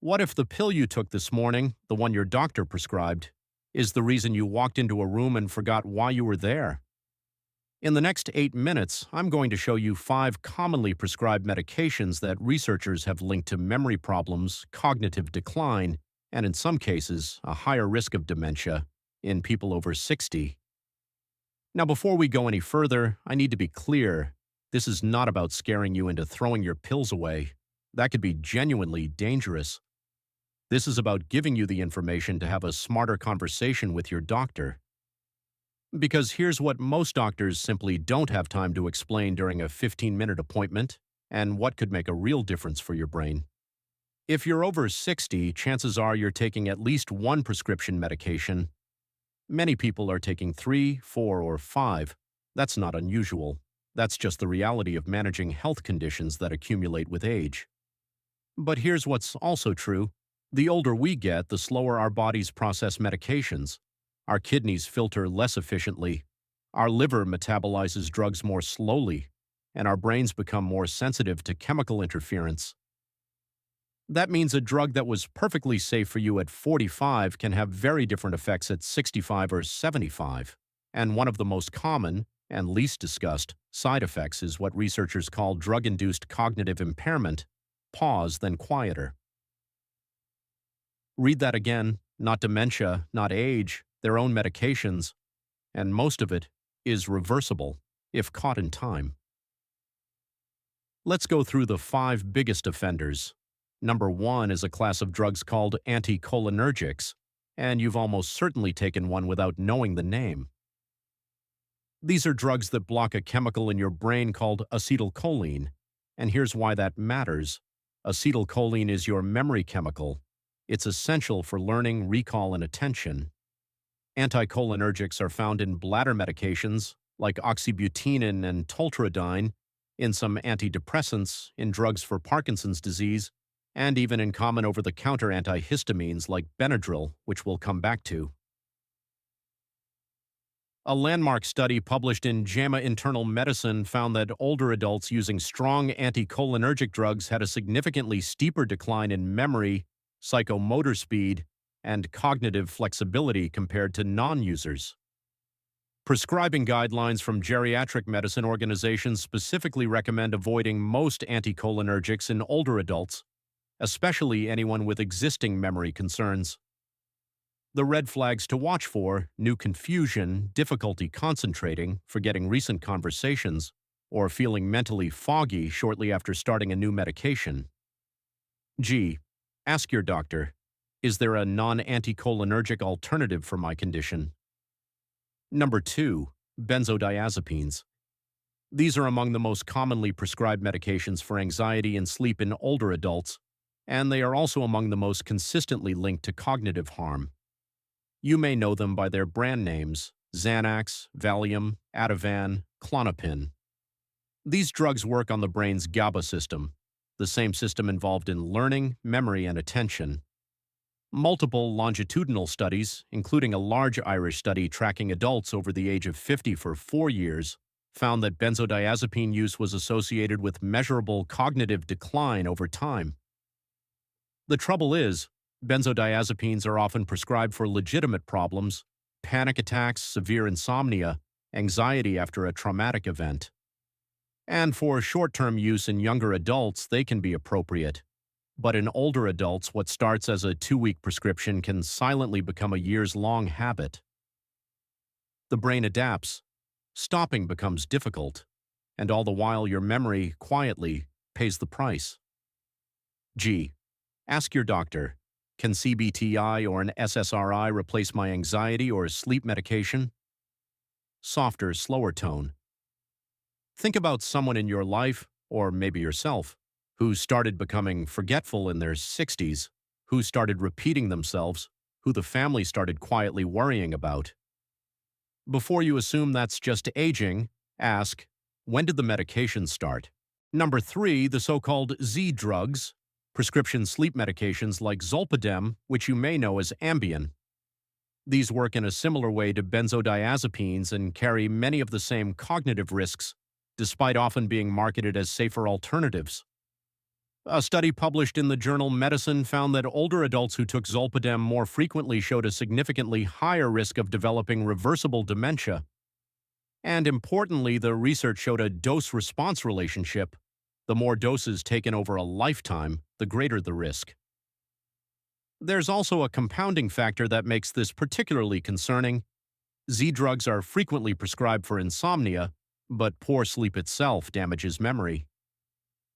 What if the pill you took this morning, the one your doctor prescribed, is the reason you walked into a room and forgot why you were there? In the next 8 minutes, I'm going to show you 5 commonly prescribed medications that researchers have linked to memory problems, cognitive decline, and in some cases, a higher risk of dementia in people over 60. Now, before we go any further, I need to be clear. This is not about scaring you into throwing your pills away. That could be genuinely dangerous. This is about giving you the information to have a smarter conversation with your doctor. Because here's what most doctors simply don't have time to explain during a 15-minute appointment, and what could make a real difference for your brain. If you're over 60, chances are you're taking at least one prescription medication. Many people are taking 3, 4, or 5. That's not unusual. That's just the reality of managing health conditions that accumulate with age. But here's what's also true. The older we get, the slower our bodies process medications. Our kidneys filter less efficiently. Our liver metabolizes drugs more slowly, and our brains become more sensitive to chemical interference. That means a drug that was perfectly safe for you at 45 can have very different effects at 65 or 75. And one of the most common, and least discussed, side effects is what researchers call drug-induced cognitive impairment, pause, then quieter. Read that again, not dementia, not age, their own medications, and most of it is reversible if caught in time. Let's go through the 5 biggest offenders. Number 1 is a class of drugs called Anticholinergics, and you've almost certainly taken one without knowing the name. These are drugs that block a chemical in your brain called acetylcholine, and here's why that matters. Acetylcholine is your memory chemical. It's essential for learning, recall, and attention. Anticholinergics are found in bladder medications like oxybutynin and tolterodine, in some antidepressants, in drugs for Parkinson's disease, and even in common over-the-counter antihistamines like Benadryl, which we'll come back to. A landmark study published in JAMA Internal Medicine found that older adults using strong anticholinergic drugs had a significantly steeper decline in memory, psychomotor speed, and cognitive flexibility compared to non-users. Prescribing guidelines from geriatric medicine organizations specifically recommend avoiding most anticholinergics in older adults, especially anyone with existing memory concerns. The red flags to watch for: new confusion, difficulty concentrating, forgetting recent conversations, or feeling mentally foggy shortly after starting a new medication. G. Ask your doctor, is there a non-anticholinergic alternative for my condition? Number 2, benzodiazepines. These are among the most commonly prescribed medications for anxiety and sleep in older adults, and they are also among the most consistently linked to cognitive harm. You may know them by their brand names: Xanax, Valium, Ativan, Klonopin. These drugs work on the brain's GABA system, the same system involved in learning, memory, and attention. Multiple longitudinal studies, including a large Irish study tracking adults over the age of 50 for 4 years, found that benzodiazepine use was associated with measurable cognitive decline over time. The trouble is, benzodiazepines are often prescribed for legitimate problems: panic attacks, severe insomnia, anxiety after a traumatic event. And for short-term use in younger adults, they can be appropriate. But in older adults, what starts as a 2-week prescription can silently become a years-long habit. The brain adapts. Stopping becomes difficult. And all the while, your memory, quietly, pays the price. G. Ask your doctor, can CBTI or an SSRI replace my anxiety or sleep medication? Softer, slower tone. Think about someone in your life, or maybe yourself, who started becoming forgetful in their 60s, who started repeating themselves, who the family started quietly worrying about. Before you assume that's just aging, ask, when did the medication start? Number 3, the so-called Z drugs, prescription sleep medications like Zolpidem, which you may know as Ambien. These work in a similar way to benzodiazepines and carry many of the same cognitive risks, despite often being marketed as safer alternatives. A study published in the journal Medicine found that older adults who took zolpidem more frequently showed a significantly higher risk of developing reversible dementia. And importantly, the research showed a dose-response relationship. The more doses taken over a lifetime, the greater the risk. There's also a compounding factor that makes this particularly concerning. Z drugs are frequently prescribed for insomnia, but poor sleep itself damages memory.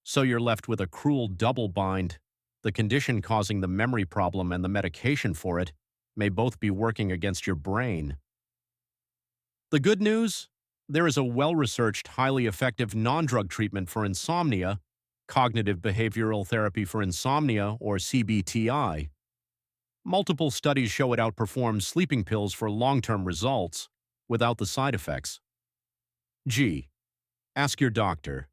So you're left with a cruel double bind. The condition causing the memory problem and the medication for it may both be working against your brain. The good news? There is a well-researched, highly effective non-drug treatment for insomnia, cognitive behavioral therapy for insomnia, or CBTI. Multiple studies show it outperforms sleeping pills for long-term results without the side effects. G. Ask your doctor.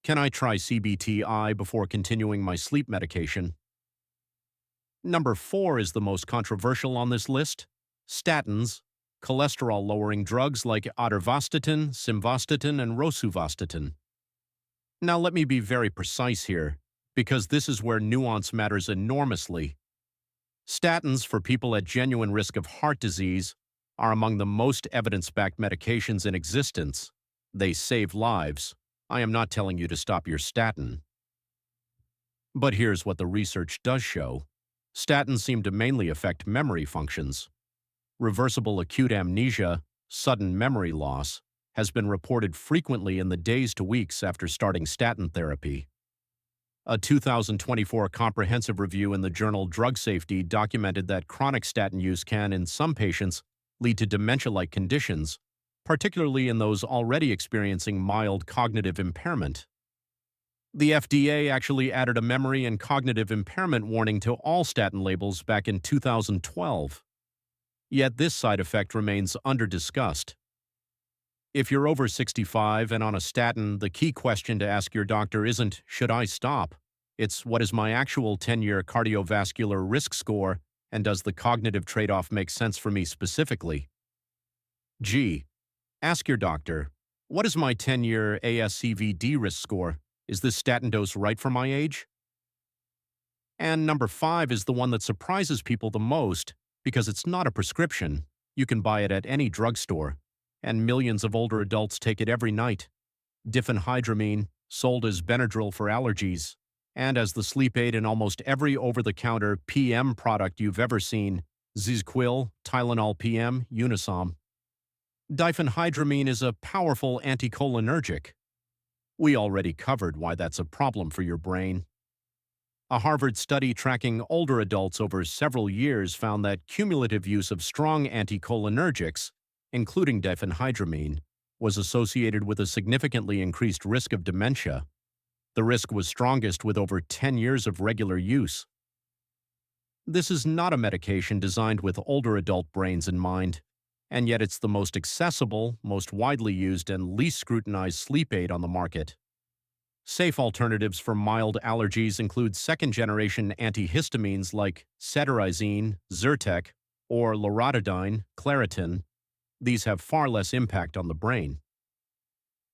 Can I try CBTI before continuing my sleep medication? Number 4 is the most controversial on this list. Statins, cholesterol-lowering drugs like atorvastatin, simvastatin, and rosuvastatin. Now let me be very precise here, because this is where nuance matters enormously. Statins for people at genuine risk of heart disease are among the most evidence-backed medications in existence. They save lives. I am not telling you to stop your statin. But here's what the research does show. Statins seem to mainly affect memory functions. Reversible acute amnesia, sudden memory loss, has been reported frequently in the days to weeks after starting statin therapy. A 2024 comprehensive review in the journal Drug Safety documented that chronic statin use can, in some patients, lead to dementia-like conditions, particularly in those already experiencing mild cognitive impairment. The FDA actually added a memory and cognitive impairment warning to all statin labels back in 2012. Yet this side effect remains under-discussed. If you're over 65 and on a statin, the key question to ask your doctor isn't, should I stop? It's, what is my actual 10-year cardiovascular risk score, and does the cognitive trade-off make sense for me specifically? G. Ask your doctor, what is my 10-year ASCVD risk score? Is this statin dose right for my age? And number 5 is the one that surprises people the most, because it's not a prescription. You can buy it at any drugstore, and millions of older adults take it every night. Diphenhydramine, sold as Benadryl for allergies, and as the sleep aid in almost every over-the-counter PM product you've ever seen, Zizquil, Tylenol PM, Unisom. Diphenhydramine is a powerful anticholinergic. We already covered why that's a problem for your brain. A Harvard study tracking older adults over several years found that cumulative use of strong anticholinergics, including diphenhydramine, was associated with a significantly increased risk of dementia. The risk was strongest with over 10 years of regular use. This is not a medication designed with older adult brains in mind, and yet it's the most accessible, most widely used, and least scrutinized sleep aid on the market. Safe alternatives for mild allergies include second-generation antihistamines like cetirizine, Zyrtec, or loratadine, Claritin. These have far less impact on the brain.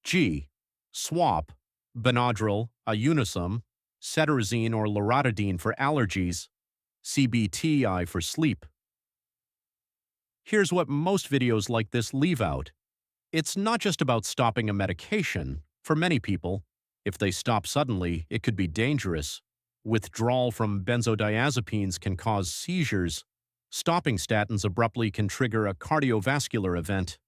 G. Swap, Benadryl, Unisom, cetirizine or loratadine for allergies, CBTI for sleep. Here's what most videos like this leave out. It's not just about stopping a medication. For many people, if they stop suddenly, it could be dangerous. Withdrawal from benzodiazepines can cause seizures. Stopping statins abruptly can trigger a cardiovascular event.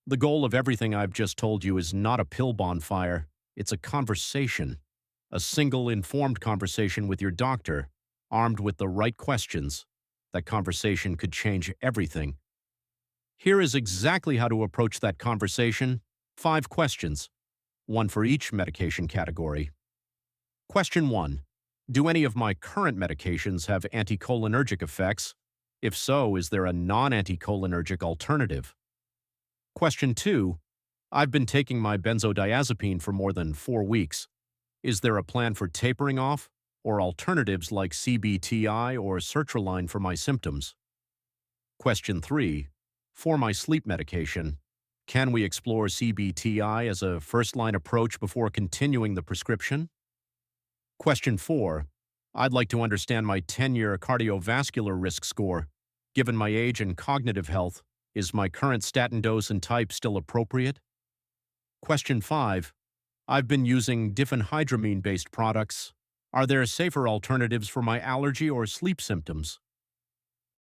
The goal of everything I've just told you is not a pill bonfire. It's a conversation. A single, informed conversation with your doctor, armed with the right questions. That conversation could change everything. Here is exactly how to approach that conversation. 5 questions. One for each medication category. Question 1. Do any of my current medications have anticholinergic effects? If so, is there a non-anticholinergic alternative? Question 2. I've been taking my benzodiazepine for more than 4 weeks. Is there a plan for tapering off, or alternatives like CBTI or sertraline for my symptoms? Question 3. For my sleep medication, can we explore CBTI as a first-line approach before continuing the prescription? Question 4. I'd like to understand my 10-year cardiovascular risk score. Given my age and cognitive health, is my current statin dose and type still appropriate? Question 5. I've been using diphenhydramine-based products. Are there safer alternatives for my allergy or sleep symptoms?